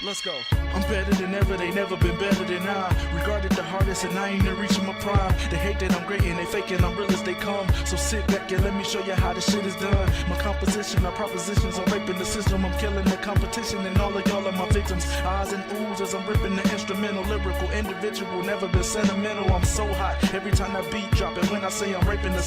Let's go. I'm better than ever, they never been better than I. Regarded the hardest and I ain't even reaching my prime. They hate that I'm great and they faking I'm real as they come. So sit back and let me show you how this shit is done. My composition, my propositions, I'm raping the system. I'm killing the competition and all of y'all are my victims. Eyes and oohs as I'm ripping the instrumental, lyrical, individual, never been sentimental. I'm so hot every time that beat drop, and when I say I'm raping the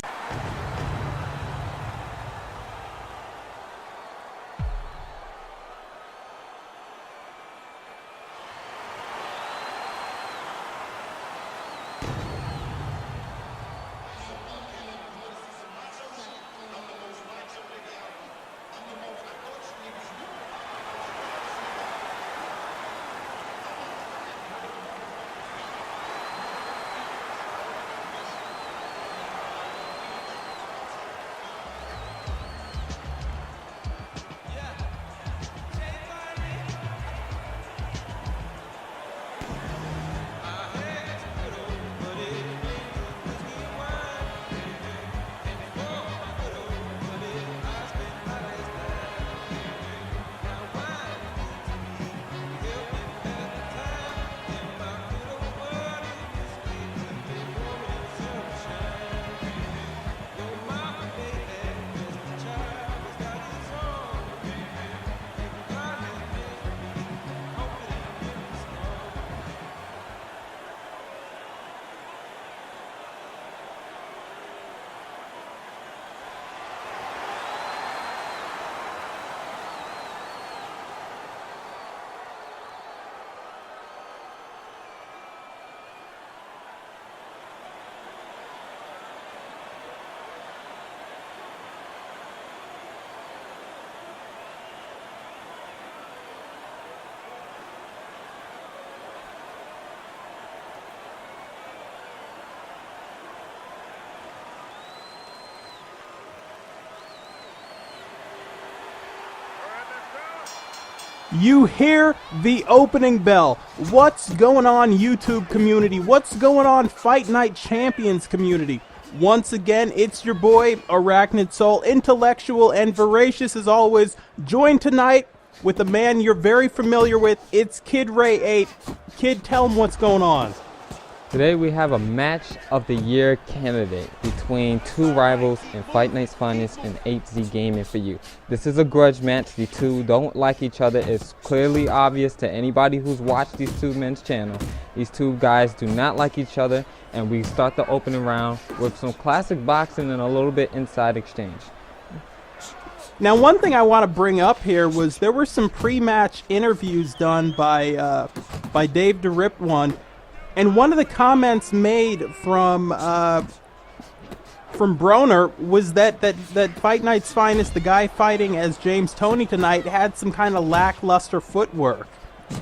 You hear the opening bell. What's going on, YouTube community? What's going on, Fight Night Champions community? Once again, it's your boy, ArachnidSoul, intellectual and voracious as always, joined tonight with a man you're very familiar with. It's Kid Ray 8. Kid, tell him what's going on. Today we have a match of the year candidate between two rivals in FightNightsFinest and Hzgaming for you. This is a grudge match. The two don't like each other. It's clearly obvious to anybody who's watched these two men's channel. These two guys do not like each other, and we start the opening round with some classic boxing and a little bit inside exchange. Now, one thing I want to bring up here was there were some pre-match interviews done by Dave DeRip1. And one of the comments made from Broner was that Fight Night's Finest, the guy fighting as James Toney tonight, had some kind of lackluster footwork.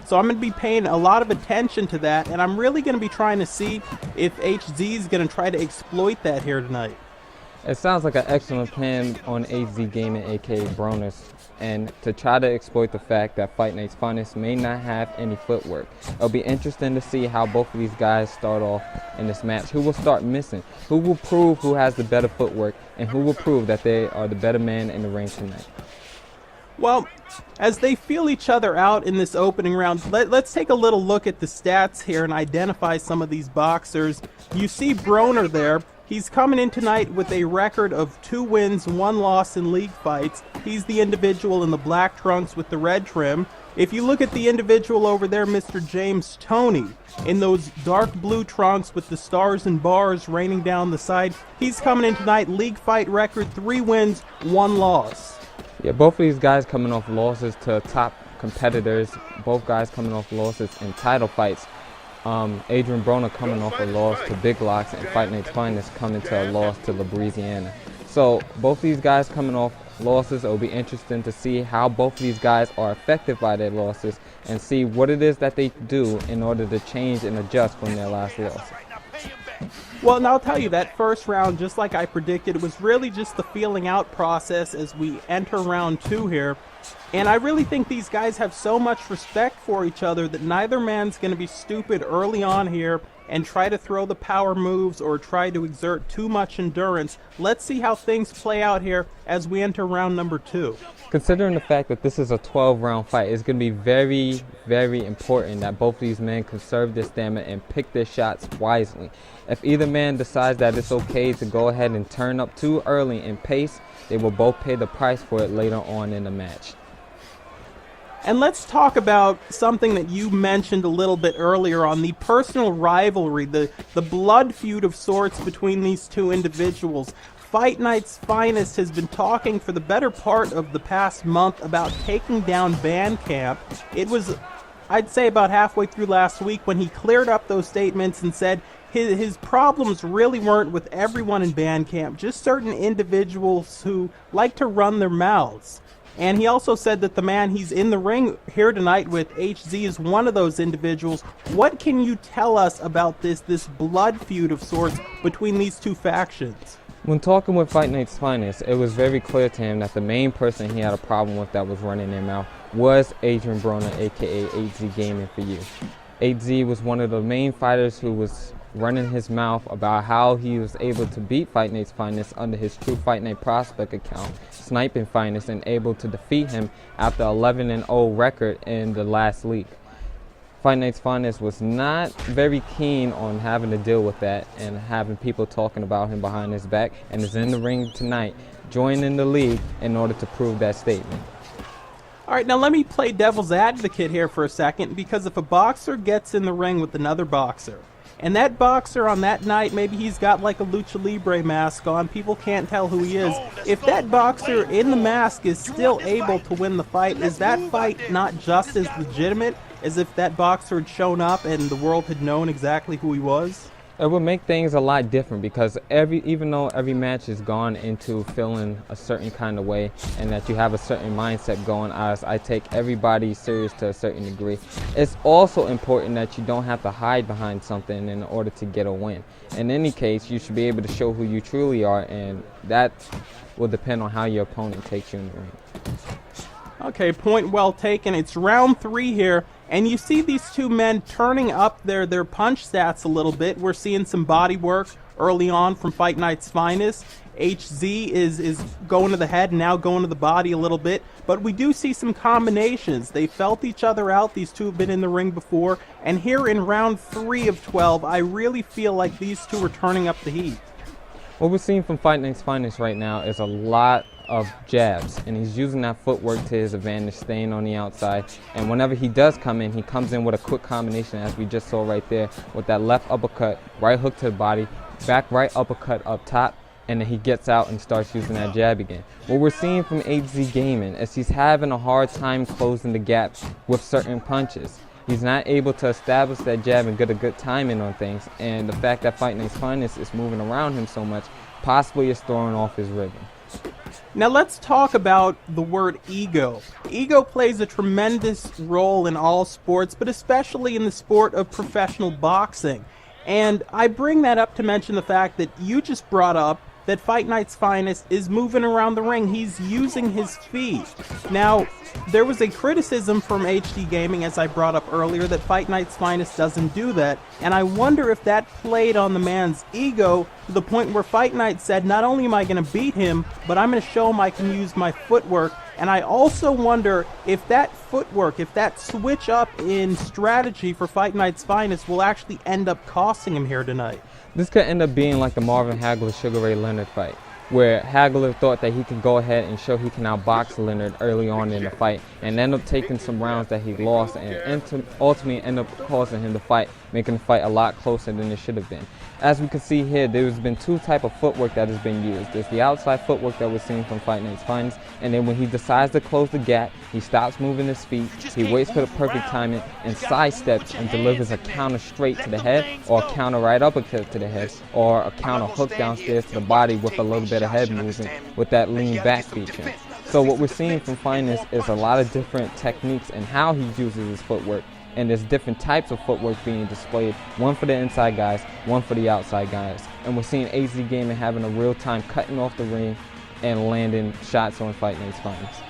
So I'm going to be paying a lot of attention to that, and I'm really going to be trying to see if HZ is going to try to exploit that here tonight. It sounds like an excellent plan on Hzgaming, aka Broner's, and to try to exploit the fact that Fight Night's Finest may not have any footwork. It'll be interesting to see how both of these guys start off in this match. Who will start missing? Who will prove who has the better footwork, and who will prove that they are the better man in the ring tonight? Well, as they feel each other out in this opening round, let's take a little look at the stats here and identify some of these boxers. You see Broner there. He's coming in tonight with a record of 2 wins, 1 loss in league fights. He's the individual in the black trunks with the red trim. If you look at the individual over there, Mr. James Toney, in those dark blue trunks with the stars and bars raining down the side, he's coming in tonight, league fight record, 3 wins, 1 loss. Yeah, both of these guys coming off losses to top competitors, both guys coming off losses in title fights. Adrian Broner coming off a loss to Big Locks, and Fight Night's Finest coming to a loss to Louisiana. So both these guys coming off losses. It'll be interesting to see how both of these guys are affected by their losses and see what it is that they do in order to change and adjust from their last loss. Well, and I'll tell you, that first round, just like I predicted, it was really just the feeling out process as we enter round 2 here. And I really think these guys have so much respect for each other that neither man's going to be stupid early on here and try to throw the power moves or try to exert too much endurance. Let's see how things play out here as we enter round number 2. Considering the fact that this is a 12-round fight, it's going to be very, very important that both these men conserve their stamina and pick their shots wisely. If either man decides that it's okay to go ahead and turn up too early in pace, they will both pay the price for it later on in the match. And let's talk about something that you mentioned a little bit earlier on, the personal rivalry, the blood feud of sorts between these two individuals. Fight Night's Finest has been talking for the better part of the past month about taking down Bandcamp. It was, I'd say, about halfway through last week when he cleared up those statements and said his problems really weren't with everyone in Bandcamp, just certain individuals who like to run their mouths. And he also said that the man he's in the ring here tonight with, HZ, is one of those individuals. What can you tell us about this blood feud of sorts between these two factions? When talking with Fight Night's Finest, it was very clear to him that the main person he had a problem with that was running their mouth was Adrian Broner, aka Hzgaming for you. HZ was one of the main fighters who was running his mouth about how he was able to beat Fight Night's Finest under his True Fight Night Prospect account, Sniping Finest, and able to defeat him after 11-0 record in the last league. Fight Night's Finest was not very keen on having to deal with that and having people talking about him behind his back, and is in the ring tonight joining the league in order to prove that statement. All right, now let me play devil's advocate here for a second, because if a boxer gets in the ring with another boxer, and that boxer on that night, maybe he's got like a lucha libre mask on, people can't tell who he is. If that boxer in the mask is still able to win the fight, is that fight not just as legitimate as if that boxer had shown up and the world had known exactly who he was? It would make things a lot different, because even though every match is gone into feeling a certain kind of way and that you have a certain mindset going, as I take everybody serious to a certain degree, it's also important that you don't have to hide behind something in order to get a win. In any case, you should be able to show who you truly are, and that will depend on how your opponent takes you in the ring. Okay, point well taken. It's round 3 here, and you see these two men turning up their punch stats a little bit. We're seeing some body work early on from Fight Night's Finest. HZ is going to the head and now going to the body a little bit, but we do see some combinations. They felt each other out. These two have been in the ring before, and here in round 3 of 12, I really feel like these two are turning up the heat. What we're seeing from Fight Night's Finest right now is a lot of jabs, and he's using that footwork to his advantage, staying on the outside. And whenever he does come in, he comes in with a quick combination, as we just saw right there, with that left uppercut, right hook to the body, back right uppercut up top, and then he gets out and starts using that jab again. What we're seeing from Hzgaming is he's having a hard time closing the gap with certain punches. He's not able to establish that jab and get a good timing on things, and the fact that Fight Night's Finest is moving around him so much possibly is throwing off his rhythm. Now let's talk about the word ego. Ego plays a tremendous role in all sports, but especially in the sport of professional boxing. And I bring that up to mention the fact that you just brought up that Fight Night's Finest is moving around the ring. He's using his feet. Now, there was a criticism from Hzgaming, as I brought up earlier, that Fight Night's Finest doesn't do that, and I wonder if that played on the man's ego to the point where Fight Night said, not only am I going to beat him, but I'm going to show him I can use my footwork. And I also wonder if that footwork, if that switch up in strategy for Fight Night's Finest will actually end up costing him here tonight. This could end up being like the Marvin Hagler-Sugar Ray Leonard fight, where Hagler thought that he could go ahead and show he can outbox Leonard early on in the fight, and end up taking some rounds that he lost, and ultimately end up causing him to fight, making the fight a lot closer than it should have been. As we can see here, there's been two types of footwork that has been used. There's the outside footwork that we're seeing from Fight Night's Finest, and then when he decides to close the gap, he stops moving his feet, he waits for the perfect timing, and sidesteps and delivers a counter straight to the head, or a counter right uppercut to the head, or a counter hook downstairs to the body with a little bit of head movement with that lean back feature. So what we're seeing from Finest is a lot of different techniques and how he uses his footwork. And there's different types of footwork being displayed, one for the inside guys, one for the outside guys. And we're seeing Hzgaming having a real time cutting off the ring and landing shots on Fight Night's Finest.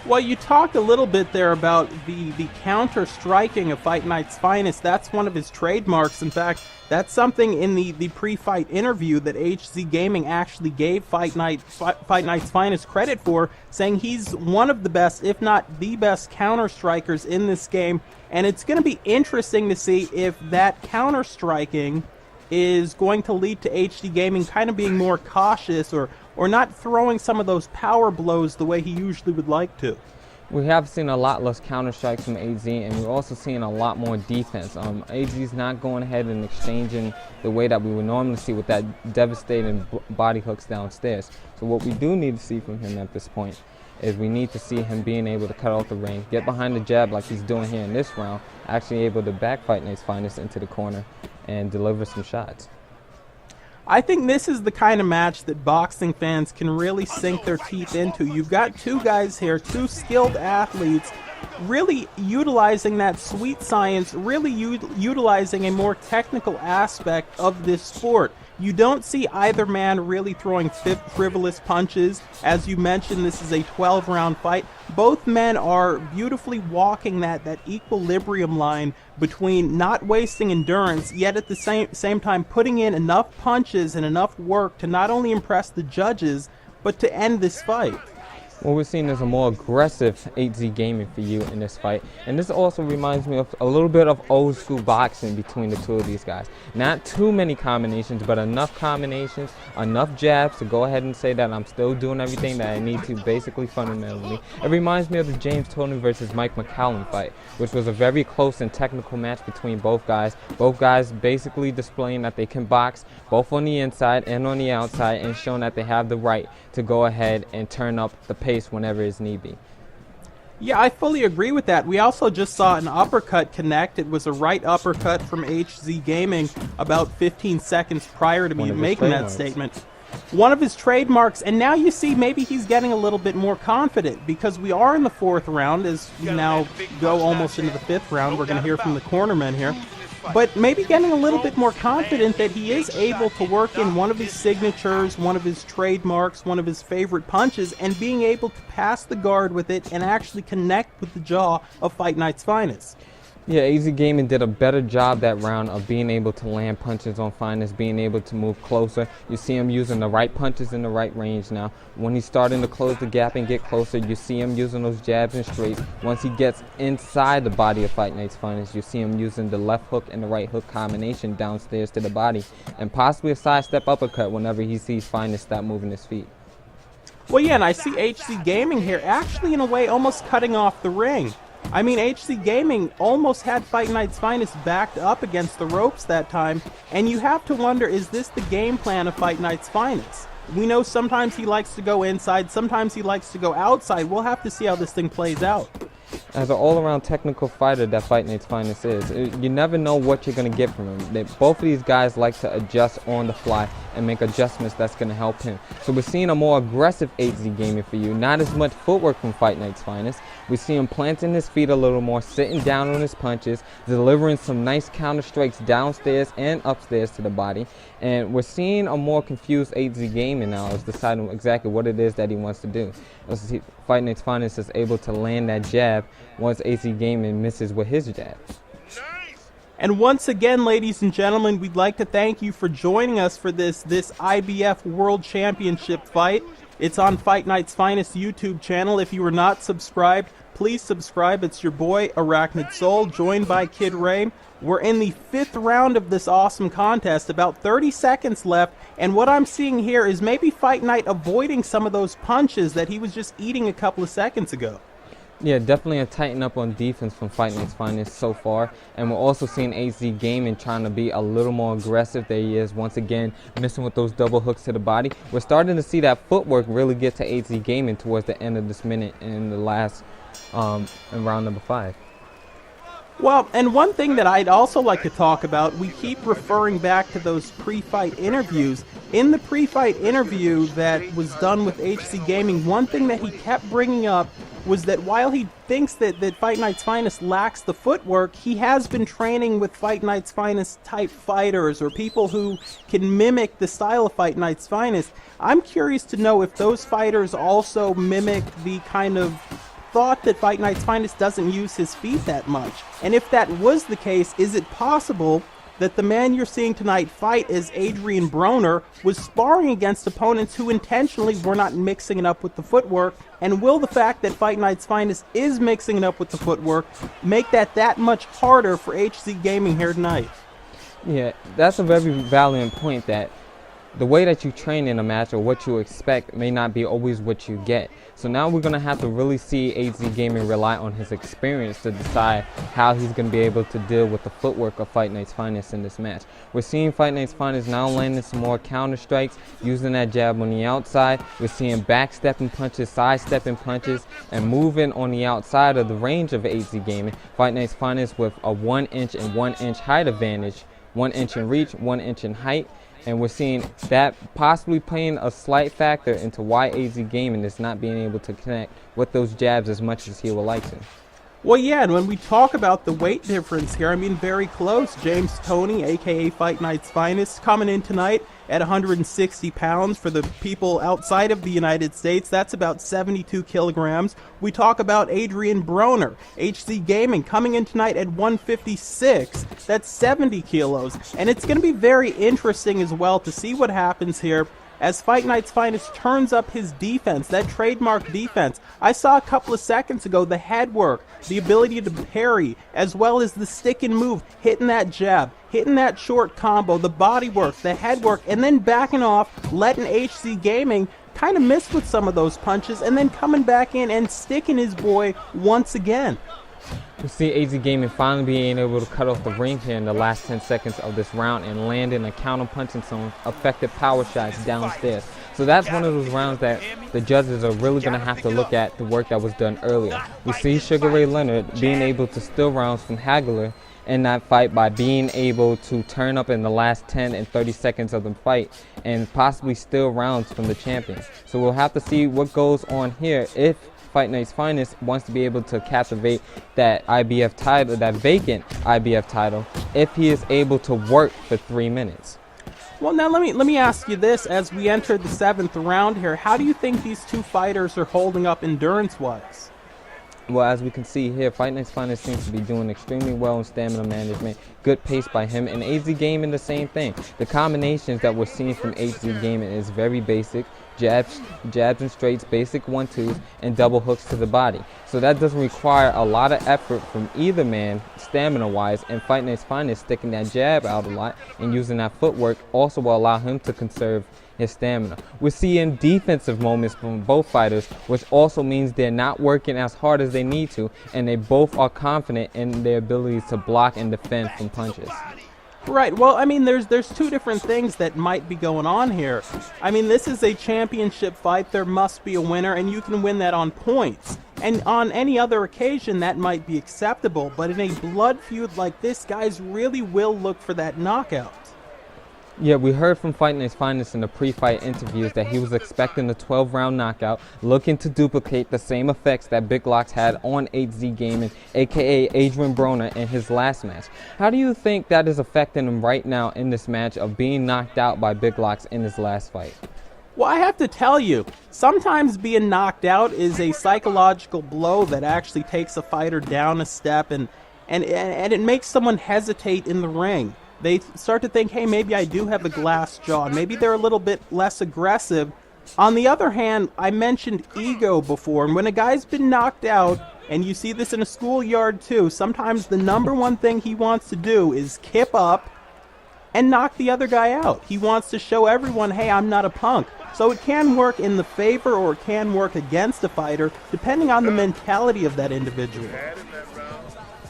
Well, you talked a little bit there about the counter-striking of Fight Night's Finest. That's one of his trademarks. In fact, that's something in the pre-fight interview that Hzgaming actually gave Fight Night's Finest credit for, saying he's one of the best, if not the best, counter-strikers in this game. And it's going to be interesting to see if that counter-striking is going to lead to Hzgaming kind of being more cautious or not throwing some of those power blows the way he usually would like to. We have seen a lot less counter strikes from AZ, and we're also seeing a lot more defense. AZ's not going ahead and exchanging the way that we would normally see with that devastating body hooks downstairs. So what we do need to see from him at this point is we need to see him being able to cut off the ring, get behind the jab like he's doing here in this round, actually able to back Fight Night's Finest into the corner and deliver some shots. I think this is the kind of match that boxing fans can really sink their teeth into. You've got two guys here, two skilled athletes, really utilizing that sweet science, really utilizing a more technical aspect of this sport. You don't see either man really throwing frivolous punches. As you mentioned, this is a 12-round fight. Both men are beautifully walking that equilibrium line between not wasting endurance, yet at the same time putting in enough punches and enough work to not only impress the judges, but to end this fight. What we're seeing is a more aggressive Hzgaming for you in this fight. And this also reminds me of a little bit of old school boxing between the two of these guys. Not too many combinations, but enough combinations, enough jabs to go ahead and say that I'm still doing everything that I need to, basically fundamentally. It reminds me of the James Toney versus Mike McCallum fight, which was a very close and technical match between both guys. Both guys basically displaying that they can box both on the inside and on the outside, and showing that they have the right to go ahead and turn up the pace whenever is need be. Yeah, I fully agree with that. We also just saw an uppercut connect. It was a right uppercut from Hzgaming about 15 seconds prior to me making that statement. One of his trademarks, and now you see maybe he's getting a little bit more confident, because we are in the 4th round as we now go almost into the 5th round. We're going to hear from the cornermen here. But maybe getting a little bit more confident that he is able to work in one of his signatures, one of his trademarks, one of his favorite punches, and being able to pass the guard with it and actually connect with the jaw of Fight Night's Finest. Yeah, Hzgaming did a better job that round of being able to land punches on Finest, being able to move closer. You see him using the right punches in the right range now. When he's starting to close the gap and get closer, you see him using those jabs and straights. Once he gets inside the body of Fight Night's Finest, you see him using the left hook and the right hook combination downstairs to the body, and possibly a sidestep uppercut whenever he sees Finest stop moving his feet. Well, yeah, and I see Hzgaming here actually in a way almost cutting off the ring. I mean, Hzgaming almost had Fight Night's Finest backed up against the ropes that time, and you have to wonder, is this the game plan of Fight Night's Finest? We know sometimes he likes to go inside, sometimes he likes to go outside. We'll have to see how this thing plays out. As an all-around technical fighter that Fight Night's Finest is, you never know what you're going to get from him. Both of these guys like to adjust on the fly and make adjustments that's going to help him. So we're seeing a more aggressive Hzgaming for you, not as much footwork from Fight Night's Finest. We see him planting his feet a little more, sitting down on his punches, delivering some nice counter strikes downstairs and upstairs to the body. And we're seeing a more confused Hzgaming now, is deciding exactly what it is that he wants to do. Fight Night's Finest is able to land that jab once Hzgaming misses with his jab. And once again, ladies and gentlemen, we'd like to thank you for joining us for this IBF World Championship fight. It's on Fight Night's Finest YouTube channel. If you are not subscribed, please subscribe. It's your boy, ArachnidSoul, joined by Kid Ray. We're in the 5th round of this awesome contest, about 30 seconds left, and what I'm seeing here is maybe Fight Night avoiding some of those punches that he was just eating a couple of seconds ago. Yeah, definitely a tighten up on defense from Fight Night's Finest so far. And we're also seeing Hzgaming trying to be a little more aggressive. There he is, once again, missing with those double hooks to the body. We're starting to see that footwork really get to Hzgaming towards the end of this minute in the last, in round number 5. Well, and one thing that I'd also like to talk about, we keep referring back to those pre-fight interviews. In the pre-fight interview that was done with Hzgaming, one thing that he kept bringing up was that while he thinks that Fight Night's Finest lacks the footwork, he has been training with Fight Night's Finest type fighters or people who can mimic the style of Fight Night's Finest. I'm curious to know if those fighters also mimic the kind of thought that Fight Night's Finest doesn't use his feet that much. And if that was the case, is it possible that the man you're seeing tonight fight as Adrian Broner was sparring against opponents who intentionally were not mixing it up with the footwork? And will the fact that Fight Night's Finest is mixing it up with the footwork make that much harder for Hzgaming here tonight? Yeah, that's a very valiant point, that the way that you train in a match or what you expect may not be always what you get. So now we're going to have to really see Hzgaming rely on his experience to decide how he's going to be able to deal with the footwork of Fight Night's Finest in this match. We're seeing Fight Night's Finest now landing some more counter strikes, using that jab on the outside. We're seeing backstepping punches, sidestepping punches, and moving on the outside of the range of Hzgaming. Fight Night's Finest with a 1 inch and 1 inch height advantage, 1 inch in reach, 1 inch in height. And we're seeing that possibly playing a slight factor into why Hzgaming is not being able to connect with those jabs as much as he would like to. Well, yeah, and when we talk about the weight difference here, I mean, very close. James Toney, a.k.a. Fight Night's Finest, coming in tonight at 160 pounds. For the people outside of the United States, that's about 72 kilograms. We talk about Adrian Broner, Hzgaming, coming in tonight at 156. That's 70 kilos. And it's going to be very interesting as well to see what happens here as Fight Night's Finest turns up his defense, that trademark defense. I saw a couple of seconds ago the head work, the ability to parry, as well as the stick and move, hitting that jab, hitting that short combo, the body work, the head work, and then backing off, letting Hzgaming kind of miss with some of those punches, and then coming back in and sticking his boy once again. We see Hzgaming finally being able to cut off the ring here in the last 10 seconds of this round and landing a counter punch and some effective power shots downstairs. So that's one of those rounds that the judges are really going to have to look at the work that was done earlier. We see Sugar Ray Leonard being able to steal rounds from Hagler in that fight by being able to turn up in the last 10 and 30 seconds of the fight and possibly steal rounds from the champion. So we'll have to see what goes on here if Fight Night's Finest wants to be able to captivate that IBF title, that vacant IBF title, if he is able to work for 3 minutes. Well, now let me ask you this: as we enter the 7th round here, how do you think these two fighters are holding up endurance-wise? Well, as we can see here, Fight Night's Finest seems to be doing extremely well in stamina management. Good pace by him, and Hzgaming the same thing. The combinations that we're seeing from Hzgaming is very basic. Jabs and straights, basic 1-2s, and double hooks to the body. So that doesn't require a lot of effort from either man, stamina-wise, and Fight Night's Finest sticking that jab out a lot and using that footwork also will allow him to conserve his stamina. We're seeing defensive moments from both fighters, which also means they're not working as hard as they need to, and they both are confident in their abilities to block and defend from punches. Right, well, I mean, there's two different things that might be going on here. I mean, this is a championship fight. There must be a winner, and you can win that on points. And on any other occasion, that might be acceptable. But in a blood feud like this, guys really will look for that knockout. Yeah, we heard from Fight Night's Finest in the pre-fight interviews that he was expecting a 12-round knockout, looking to duplicate the same effects that Big Lox had on Hzgaming, aka Adrian Broner, in his last match. How do you think that is affecting him right now in this match of being knocked out by Big Lox in his last fight? Well, I have to tell you, sometimes being knocked out is a psychological blow that actually takes a fighter down a step, and it makes someone hesitate in the ring. They start to think, hey, maybe I do have a glass jaw. Maybe they're a little bit less aggressive. On the other hand, I mentioned ego before, and when a guy's been knocked out, and you see this in a schoolyard too, sometimes the number one thing he wants to do is kip up and knock the other guy out. He wants to show everyone, hey, I'm not a punk. So it can work in the favor or it can work against a fighter, depending on the mentality of that individual.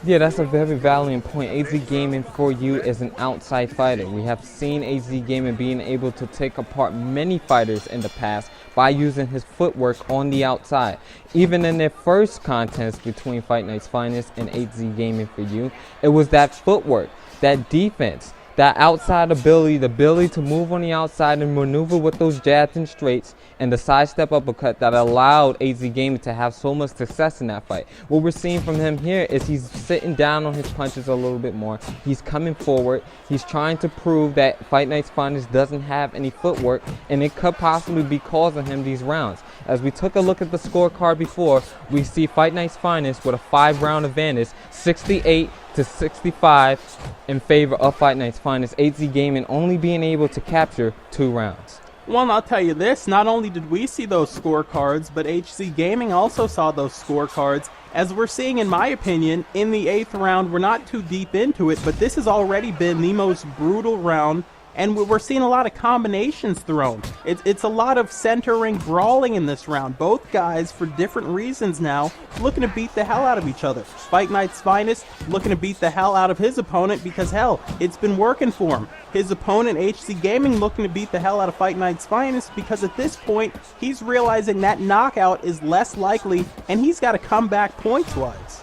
Yeah, that's a very valiant point. Hzgaming for you is an outside fighter. We have seen Hzgaming being able to take apart many fighters in the past by using his footwork on the outside. Even in their first contest between Fight Night's Finest and Hzgaming for you, it was that footwork, that defense, that outside ability, the ability to move on the outside and maneuver with those jabs and straights, and the sidestep uppercut that allowed Hzgaming to have so much success in that fight. What we're seeing from him here is he's sitting down on his punches a little bit more. He's coming forward. He's trying to prove that FightNightsFinest doesn't have any footwork, and it could possibly be causing him these rounds. As we took a look at the scorecard before, we see FightNightsFinest with a 5-round advantage, 68 to 65 in favor of FightNightsFinest. Hzgaming only being able to capture 2 rounds. Well, I'll tell you this, not only did we see those scorecards, but Hzgaming also saw those scorecards. As we're seeing, in my opinion, in the 8th round, we're not too deep into it, but this has already been the most brutal round, and we're seeing a lot of combinations thrown. It's a lot of centering, brawling in this round. Both guys, for different reasons now, looking to beat the hell out of each other. FightNightsFinest looking to beat the hell out of his opponent because, hell, it's been working for him. His opponent, Hzgaming, looking to beat the hell out of FightNightsFinest because at this point, he's realizing that knockout is less likely, and he's got to come back points-wise.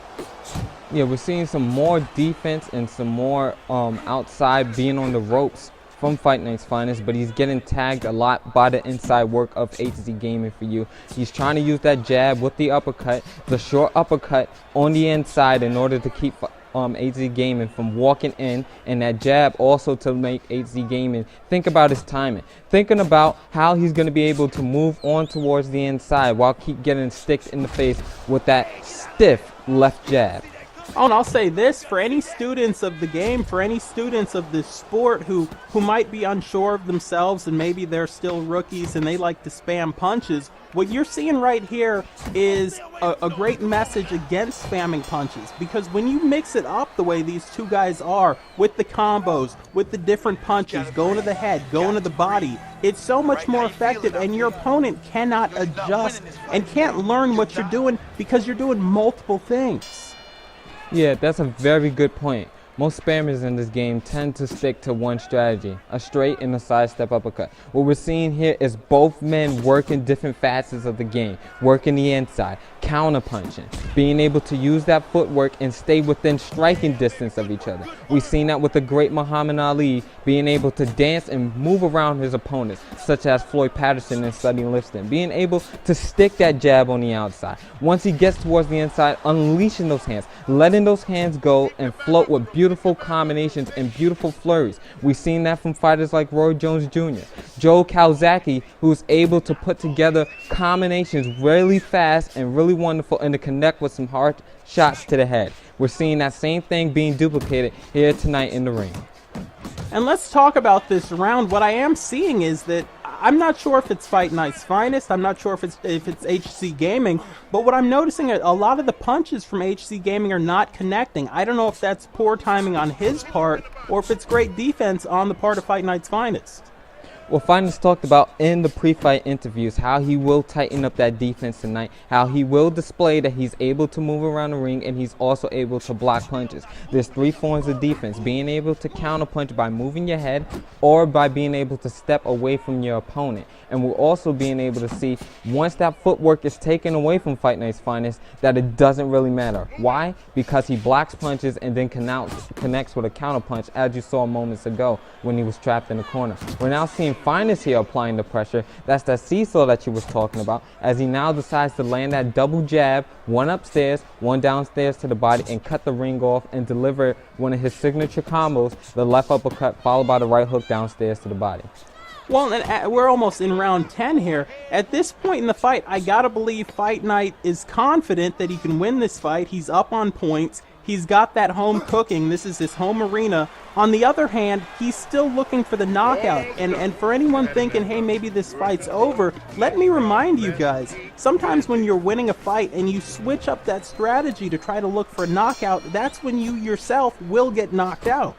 Yeah, we're seeing some more defense and some more outside being on the ropes from FightNightsFinest, but he's getting tagged a lot by the inside work of Hzgaming for you. He's trying to use that jab with the uppercut, the short uppercut on the inside in order to keep Hzgaming from walking in, and that jab also to make Hzgaming think about his timing, thinking about how he's going to be able to move on towards the inside while keep getting sticked in the face with that stiff left jab. Oh, and I'll say this, for any students of the game, for any students of this sport who might be unsure of themselves and maybe they're still rookies and they like to spam punches, what you're seeing right here is a great message against spamming punches, because when you mix it up the way these two guys are, with the combos, with the different punches, going to the head, going to the body, it's so much more effective, and your opponent cannot adjust and can't learn what you're doing because you're doing multiple things. Yeah, that's a very good point. Most spammers in this game tend to stick to one strategy, a straight and a sidestep uppercut. What we're seeing here is both men working different facets of the game, working the inside, counter-punching, being able to use that footwork and stay within striking distance of each other. We've seen that with the great Muhammad Ali being able to dance and move around his opponents, such as Floyd Patterson and Sonny Liston, being able to stick that jab on the outside. Once he gets towards the inside, unleashing those hands, letting those hands go and float with beautiful combinations and beautiful flurries. We've seen that from fighters like Roy Jones Jr., Joe Calzaghe, who's able to put together combinations really fast and really wonderful and to connect with some hard shots to the head. We're seeing that same thing being duplicated here tonight in the ring. And let's talk about this round. What I am seeing is that I'm not sure if it's FightNightsFinest, I'm not sure if it's Hzgaming, but what I'm noticing, a lot of the punches from Hzgaming are not connecting. I don't know if that's poor timing on his part or if it's great defense on the part of FightNightsFinest. Well, Finest talked about in the pre-fight interviews how he will tighten up that defense tonight, how he will display that he's able to move around the ring and he's also able to block punches. There's 3 forms of defense: being able to counter punch by moving your head or by being able to step away from your opponent. And we're also being able to see, once that footwork is taken away from FightNightsFinest, that it doesn't really matter. Why? Because he blocks punches and then connects with a counter punch, as you saw moments ago when he was trapped in the corner. We're now seeing Finest here applying the pressure. That's that seesaw that you was talking about, as he now decides to land that double jab, one upstairs, one downstairs to the body, and cut the ring off and deliver one of his signature combos, the left uppercut followed by the right hook downstairs to the body. Well, and we're almost in round 10 here. At this point in the fight, I gotta believe Fight Night is confident that he can win this fight. He's up on points. He's got that home cooking. This is his home arena. On the other hand, he's still looking for the knockout. And for anyone thinking, hey, maybe this fight's over, let me remind you guys, sometimes when you're winning a fight and you switch up that strategy to try to look for a knockout, that's when you yourself will get knocked out.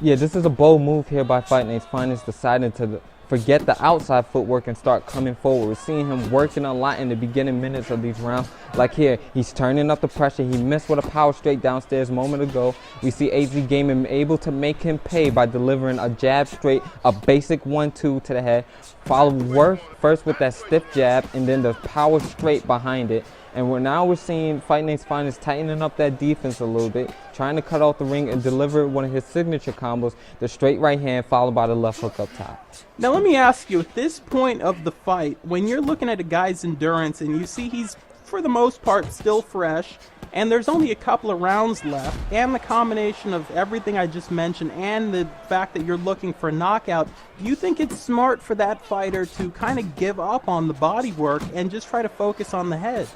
Yeah, this is a bold move here by FightNightsFinest, deciding to forget the outside footwork and start coming forward. We're seeing him working a lot in the beginning minutes of these rounds. Like here, he's turning up the pressure. He missed with a power straight downstairs a moment ago. We see Hzgaming able to make him pay by delivering a jab straight, a basic 1-2 to the head, followed first with that stiff jab and then the power straight behind it. And we're seeing Fight Night's Finest tightening up that defense a little bit, trying to cut off the ring and deliver one of his signature combos, the straight right hand followed by the left hook up top. Now let me ask you, at this point of the fight, when you're looking at a guy's endurance and you see he's, for the most part, still fresh, and there's only a couple of rounds left, and the combination of everything I just mentioned and the fact that you're looking for a knockout, do you think it's smart for that fighter to kind of give up on the body work and just try to focus on the head?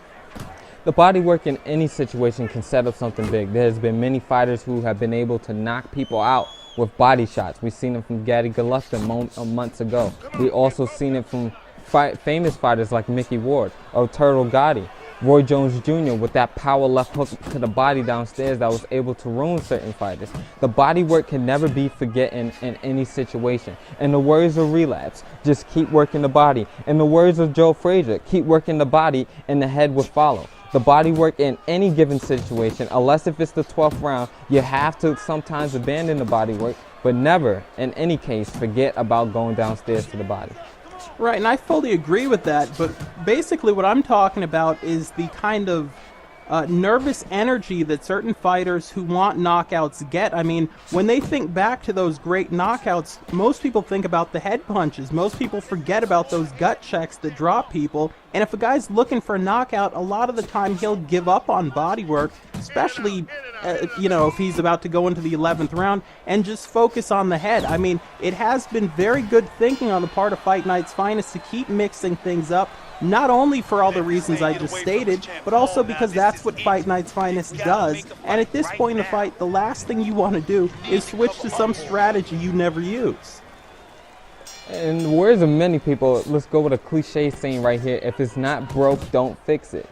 The body work in any situation can set up something big. There's been many fighters who have been able to knock people out with body shots. We've seen it from Gatti Golovkin months ago. We also seen it from famous fighters like Mickey Ward or Turtle Gotti. Roy Jones Jr. with that power left hook to the body downstairs that was able to ruin certain fighters. The body work can never be forgotten in any situation. In the words of Relapse, just keep working the body. In the words of Joe Frazier, keep working the body and the head will follow. The body work in any given situation, unless if it's the 12th round, you have to sometimes abandon the body work, but never, in any case, forget about going downstairs to the body. Right, and I fully agree with that, but basically what I'm talking about is the kind of nervous energy that certain fighters who want knockouts get. I mean, when they think back to those great knockouts, most people think about the head punches. Most people forget about those gut checks that drop people. And if a guy's looking for a knockout, a lot of the time he'll give up on body work, especially, if he's about to go into the 11th round, and just focus on the head. I mean, it has been very good thinking on the part of Fight Night's Finest to keep mixing things up, not only for all the reasons I just stated, but also because that's what Fight Night's Finest does. And at this point in the fight, the last thing you want to do is switch to some strategy you never use. In the words of many people, let's go with a cliche saying right here: if it's not broke, don't fix it.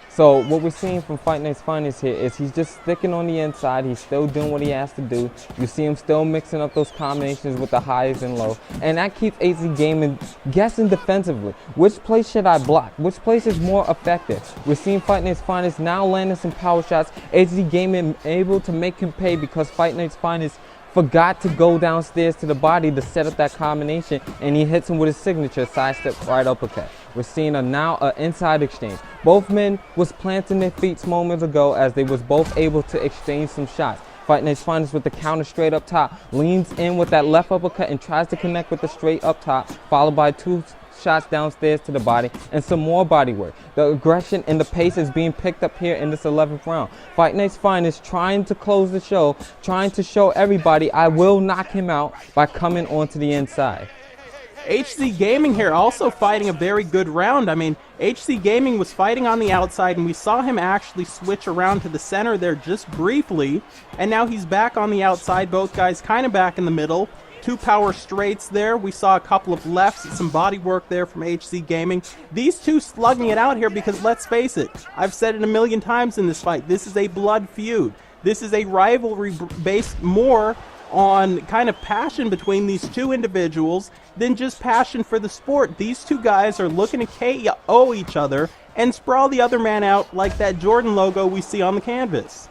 So what we're seeing from Fight Night's Finest here is he's just sticking on the inside. He's still doing what he has to do. You see him still mixing up those combinations with the highs and lows. And that keeps Hzgaming guessing defensively. Which place should I block? Which place is more effective? We're seeing Fight Night's Finest now landing some power shots. Hzgaming able to make him pay because Fight Night's Finest forgot to go downstairs to the body to set up that combination, and he hits him with his signature sidestep right uppercut. We're seeing now an inside exchange. Both men was planting their feet moments ago as they was both able to exchange some shots. Fight Night's Finest with the counter straight up top, leans in with that left uppercut and tries to connect with the straight up top, followed by two shots downstairs to the body and some more body work. The aggression and the pace is being picked up here in this 11th round. Fight Night's Finest trying to close the show, trying to show everybody I will knock him out by coming onto the inside. Hzgaming here also fighting a very good round. I mean, Hzgaming was fighting on the outside, and we saw him actually switch around to the center there just briefly, and now he's back on the outside, both guys kind of back in the middle. Two power straights there. We saw a couple of lefts, some body work there from Hzgaming. These two slugging it out here because, let's face it, I've said it a million times in this fight, this is a blood feud. This is a rivalry based more on kind of passion between these two individuals than just passion for the sport. These two guys are looking to KO each other and sprawl the other man out like that Jordan logo we see on the canvas.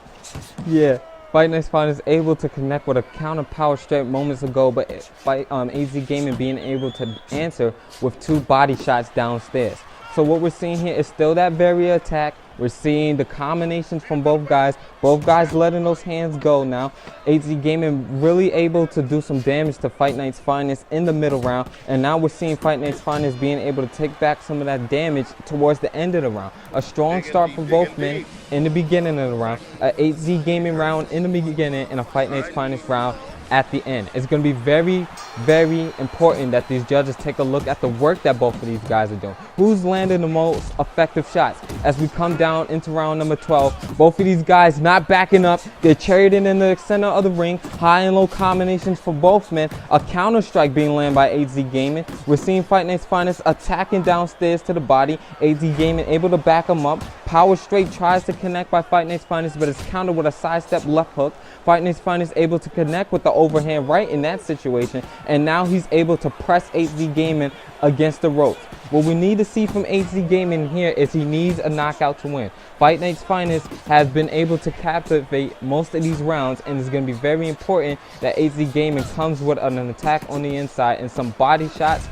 Yeah. Fight Night's Finest able to connect with a counter power straight moments ago, but Hzgaming being able to answer with two body shots downstairs. So what we're seeing here is still that barrier attack. We're seeing the combinations from both guys letting those hands go now. Hzgaming really able to do some damage to Fight Night's Finest in the middle round, and now we're seeing Fight Night's Finest being able to take back some of that damage towards the end of the round. A strong start for both men in the beginning of the round, a Hzgaming round in the beginning, and a Fight Night's Finest round at the end. It's going to be very, very important that these judges take a look at the work that both of these guys are doing. Who's landing the most effective shots? As we come down into round number 12, both of these guys not backing up. They're charioting in the center of the ring. High and low combinations for both men. A counter strike being landed by Hzgaming. We're seeing Fight Night's Finest attacking downstairs to the body. Hzgaming able to back him up. Power straight tries to connect by Fight Night's Finest, but it's countered with a sidestep left hook. Fight Night's Finest able to connect with the overhand right in that situation, and now he's able to press Hzgaming against the ropes. What we need to see from Hzgaming here is he needs a knockout to win. Fight Night's Finest has been able to captivate most of these rounds, and it's going to be very important that Hzgaming comes with an attack on the inside and some body shots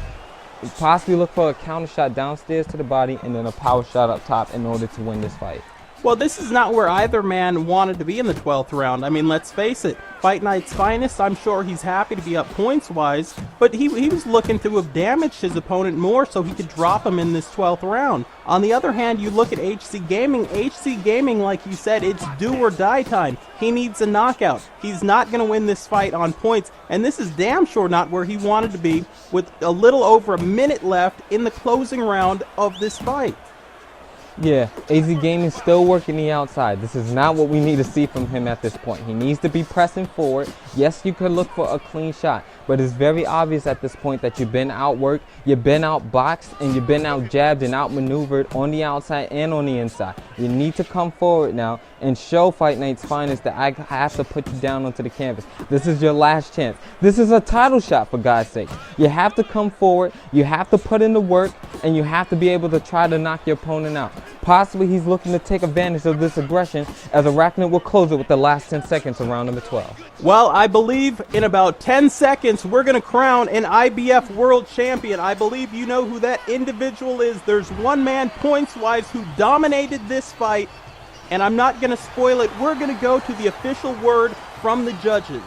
possibly look for a counter shot downstairs to the body and then a power shot up top in order to win this fight. Well, this is not where either man wanted to be in the 12th round. I mean, let's face it. Fight Night's Finest, I'm sure he's happy to be up points-wise, but he was looking to have damaged his opponent more so he could drop him in this 12th round. On the other hand, you look at Hzgaming. Hzgaming, like you said, it's do or die time. He needs a knockout. He's not going to win this fight on points, and this is damn sure not where he wanted to be with a little over a minute left in the closing round of this fight. Yeah, Hzgaming is still working the outside. This is not what we need to see from him at this point. He needs to be pressing forward. Yes, you could look for a clean shot, but it's very obvious at this point that you've been outworked, you've been outboxed, and you've been outjabbed and outmaneuvered on the outside and on the inside. You need to come forward now and show Fight Night's Finest that I have to put you down onto the canvas. This is your last chance. This is a title shot, for God's sake. You have to come forward, you have to put in the work, and you have to be able to try to knock your opponent out. Possibly he's looking to take advantage of this aggression, as Arachnid will close it with the last 10 seconds of round number 12. Well, I believe in about 10 seconds we're going to crown an IBF World Champion. I believe you know who that individual is. There's one man points-wise who dominated this fight, and I'm not going to spoil it. We're going to go to the official word from the judges.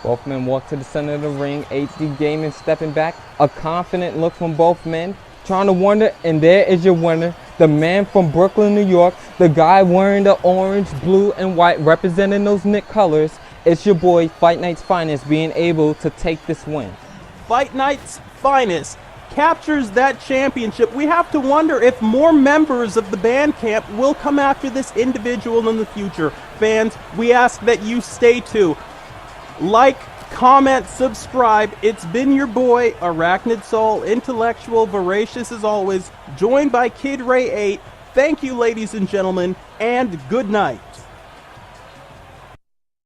Both men walk to the center of the ring. Hzgaming stepping back. A confident look from both men. Trying to wonder, and there is your winner. The man from Brooklyn, New York. The guy wearing the orange, blue, and white, representing those Knick colors. It's your boy, Fight Night's Finest, being able to take this win. Fight Night's Finest captures that championship. We have to wonder if more members of the band camp will come after this individual in the future. Fans, we ask that you stay tuned. Like, comment, subscribe. It's been your boy, ArachnidSoul, intellectual, voracious as always, joined by Kid Ray 8. Thank you, ladies and gentlemen, and good night.